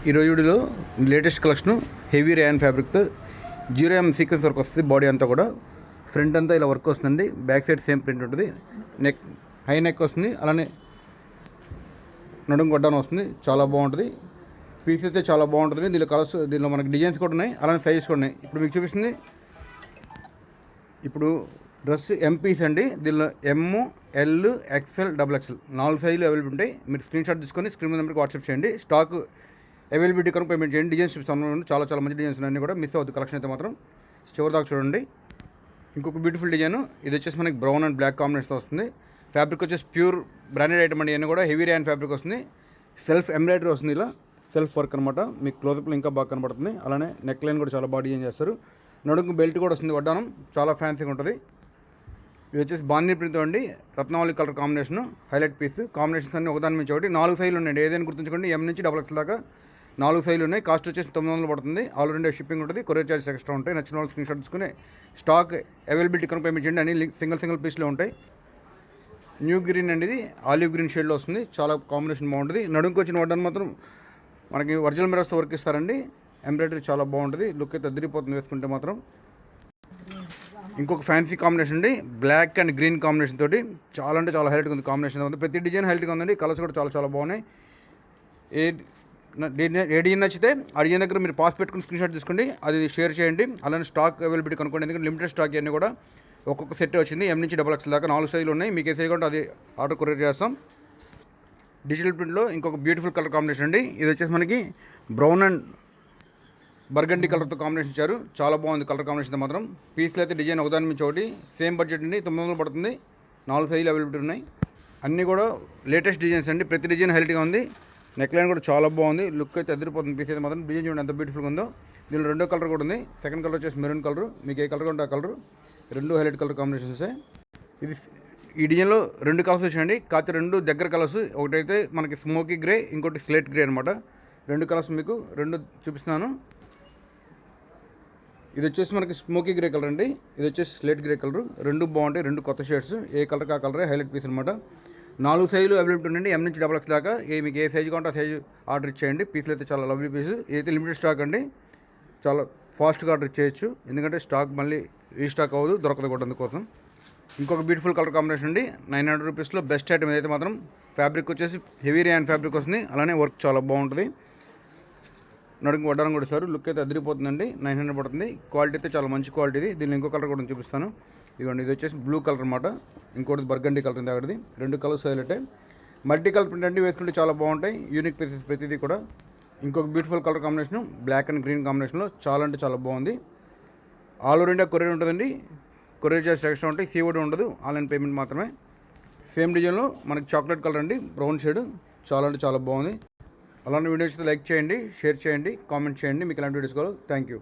ఈరోజు వీడియోలో latest collection heavy rayon fabrics 0M sequence work వస్తుంది. బాడీ అంతా కూడా ఫ్రంట్ అంతా ఇలా వర్క్ వస్తుందండి. బ్యాక్ సైడ్ సేమ్ ప్రింట్ ఉంటుంది. నెక్ హై నెక్ వస్తుంది, అలానే నడుము గొడ్డాను వస్తుంది. చాలా బాగుంటుంది. పీస్ అయితే చాలా బాగుంటుంది. దీనిలో కలర్స్, దీనిలో మనకి డిజైన్స్ కూడా ఉన్నాయి, అలానే సైజెస్ కూడా ఉన్నాయి. ఇప్పుడు మీకు చూపిస్తుంది ఇప్పుడు డ్రెస్ ఎం పీస్ అండి. దీనిలో ఎమ్, ఎల్, ఎక్స్ఎల్, XXL 4 సైజులు అవైలబుల్ ఉంటాయి. మీరు స్క్రీన్ షాట్ తీసుకొని స్క్రీన్ నెంబర్కి వాట్సాప్ చేయండి. స్టాక్ అవైలబిలిటీ కనుక పేమెంట్ చేయండి. డిజైన్స్ చూపిస్తాను. చాలా మంచి డిజైన్స్ అన్నీ కూడా మిస్ అవుతుంది. కలెక్షన్ అయితే మాత్రం చివరి దాకా చూడండి. ఇంకొక బ్యూటిఫుల్ డిజైన్, ఇది వచ్చేసి మనకి బ్రౌన్ అండ్ బ్లాక్ కాంబినేషన్తో వస్తుంది. ఫ్యాబ్రిక్ వచ్చేసి ప్యూర్ బ్రాండెడ్ ఐటమ్ అండి. ఇవన్నీ కూడా హెవీ రేయన్ ఫ్యాబ్రిక్ వస్తుంది. సెల్ఫ్ ఎంబ్రాయిడరీ వస్తుంది, ఇలా సెల్ఫ్ వర్క్ అనమాట. మీకు క్లోజప్లో ఇంకా బాగా కనబడుతుంది. అలానే నెక్ లైన్ కూడా చాలా బాగా డిజైన్ చేస్తారు. నడుము బెల్ట్ కూడా వస్తుంది. వడ్డానం చాలా ఫ్యాన్సీగా ఉంటుంది. ఇది వచ్చేసి బాందీ ప్రింట్తో అండి. Ratnavali colour combination, highlight piece. Combinations అన్ని ఒకదాని నుంచి ఒకటి 4 సైజులు ఉన్నాయండి. ఏదైనా గుర్తుంచుకోండి. M నుంచి XXL దాకా 4 సైజులు ఉన్నాయి. కాస్ట్ వచ్చేసి 900 పడుతుంది. ఆల్ ఇండియా షిప్పింగ్ ఉంటుంది. కొరియర్ చార్జెస్ ఎక్స్ట్రా ఉంటాయి. నచ్చిన వాళ్ళు స్క్రీన్ షాట్ తీసుకుని స్టాక్ అవైలబిలిటీ కనుక పేమెంట్ చేయండి. అన్ని సింగిల్ పీస్లో ఉంటాయి. న్యూ గ్రీన్ అండి, ఇది ఆలివ్ గ్రీన్ షేడ్లో వస్తుంది. చాలా కాంబినేషన్ బాగుంటుంది. నడుముకి వచ్చిన వడ్డాను మాత్రం మనకి ఒరిజినల్ మిరర్స్తో వర్క్ ఇస్తారండి. ఎంబ్రాయిడరీ చాలా బాగుంటుంది. లుక్ అయితే అదిరిపోతుంది వేసుకుంటే మాత్రం. ఇంకొక ఫ్యాన్సీ కాంబినేషన్ అండి, బ్లాక్ అండ్ గ్రీన్ కాంబినేషన్ తోటి చాలా హైలైట్గా ఉంది. కాంబినేషన్ ఉంది. ప్రతి డిజైన్ హైలైట్గా ఉందండి. కలర్స్ కూడా చాలా బాగున్నాయి. ఏ డిజైన్ నచ్చితే ఆ డిజైన్ దగ్గర మీరు పాస్ పెట్టుకుని స్క్రీన్ షాట్ తీసుకోండి. అది షేర్ చేయండి. అలానే స్టాక్ అవైలబిలిటీ కనుక్కోండి. ఎందుకంటే లిమిటెడ్ స్టాక్ అన్నీ కూడా ఒక్కొక్క సెట్ వచ్చింది. M నుంచి XXL దాకా 4 సైజులు ఉన్నాయి. మీకు ఏ సైజ్ కూడా అది ఆర్డర్ కొరియర్ చేస్తాం. డిజిటల్ ప్రింట్లో ఇంకొక బ్యూటిఫుల్ కలర్ కాంబినేషన్ అండి. ఇది వచ్చేసి మనకి బ్రౌన్ అండ్ బర్గండీ కలర్తో కాంబినేషన్ ఇచ్చారు. చాలా బాగుంది కలర్ కాంబినేషన్ మాత్రం. పీస్లు అయితే డిజైన్ ఒకదాని నుంచి ఒకటి సేమ్ బడ్జెట్ అండి. 900 పడుతుంది. 4 సైజులు అవైలబిలిటీ ఉన్నాయి. అన్నీ కూడా లేటెస్ట్ డిజైన్స్ అండి. ప్రతి డిజైన్ హైలైట్గా ఉంది. నెక్ లైన్ కూడా చాలా బాగుంది. లుక్ అయితే అదిరిపోతుంది. పీస్ అయితే మాత్రం డిజైన్ చూడండి ఎంత బ్యూటిఫుల్గా ఉందో. దీనిలో రెండో కలర్ కూడా ఉంది. సెకండ్ కలర్ వచ్చేసి మెరూన్ కలర్. మీకు ఏ కలర్ ఉంటే ఆ కలర్. రెండు హైలైట్ కలర్ కాంబినేషన్సే. ఇది ఈ డిజైన్లో 2 కలర్స్ వచ్చాయండి. కాకపోతే 2 దగ్గర కలర్స్. ఒకటైతే మనకి స్మోకీ గ్రే, ఇంకోటి స్లేట్ గ్రే అనమాట. 2 కలర్స్ మీకు 2 చూపిస్తున్నాను. ఇది వచ్చేసి మనకి స్మోకీ గ్రే కలర్ అండి. ఇది వచ్చేసి స్లేట్ గ్రే కలర్. 2 బాగుంటాయి. 2 కొత్త షేడ్స్. ఏ కలర్ ఆ కలరే హైలైట్ పీస్ అనమాట. 4 సైజులు అవైలబిలిటీ ఉండండి. M నుంచి XXL దాకా. మీకు ఏ సైజు కావాలంటే ఆ సైజు ఆర్డర్ ఇచ్చేయండి. పీసులు అయితే చాలా లవ్లీ పీస్. ఇదైతే లిమిటెడ్ స్టాక్ అండి. చాలా ఫాస్ట్గా ఆర్డర్ ఇచ్చేయచ్చు. ఎందుకంటే స్టాక్ మళ్ళీ రీస్టాక్ అవ్వదు, దొరకదు కూడా. అందుకోసం ఇంకొక బ్యూటిఫుల్ కలర్ కాంబినేషన్ అండి. 900 రూపీస్లో బెస్ట్ ఐటమ్ ఇదైతే మాత్రం. ఫ్యాబ్రిక్ వచ్చేసి హెవీ రేయన్ ఫ్యాబ్రిక్ వస్తుంది. అలానే వర్క్ చాలా బాగుంటుంది. నడుము వడ్డానం కూడా ఇస్తారు. లుక్ అయితే అదిరిపోతుందండి. 900 పడుతుంది. క్వాలిటీ అయితే చాలా మంచి క్వాలిటీది. దీనిలో ఇంకో కలర్ కూడా చూపిస్తాను. ఇదిగోండి, ఇది వచ్చేసి బ్లూ కలర్ అనమాట. ఇంకోటి బర్గండీ కలర్ ఉంది. అక్కడిది 2 colours highlight. Multi colour print అండి. వేసుకుంటే చాలా బాగుంటాయి. యూనిక్ పీసెస్ ప్రతిదీ కూడా. ఇంకొక beautiful colour combination, black and green కాంబినేషన్లో చాలా బాగుంది. ఆల్ ఓవర్ ఇండియా కొరియర్ ఉంటుందండి. కొరియర్ చార్జెస్ ఎక్స్ట్రా ఉంటాయి. COD ఉండదు. ఆన్లైన్ పేమెంట్ మాత్రమే. సేమ్ డిజైన్లో మనకి చాక్లెట్ కలర్ అండి, బ్రౌన్ షేడ్. చాలా బాగుంది. అలాంటి వీడియోస్ లైక్ చేయండి, షేర్ చేయండి, కామెంట్ చేయండి. మీకు ఇలాంటి వీడియోస్ కావాలి. Thank you.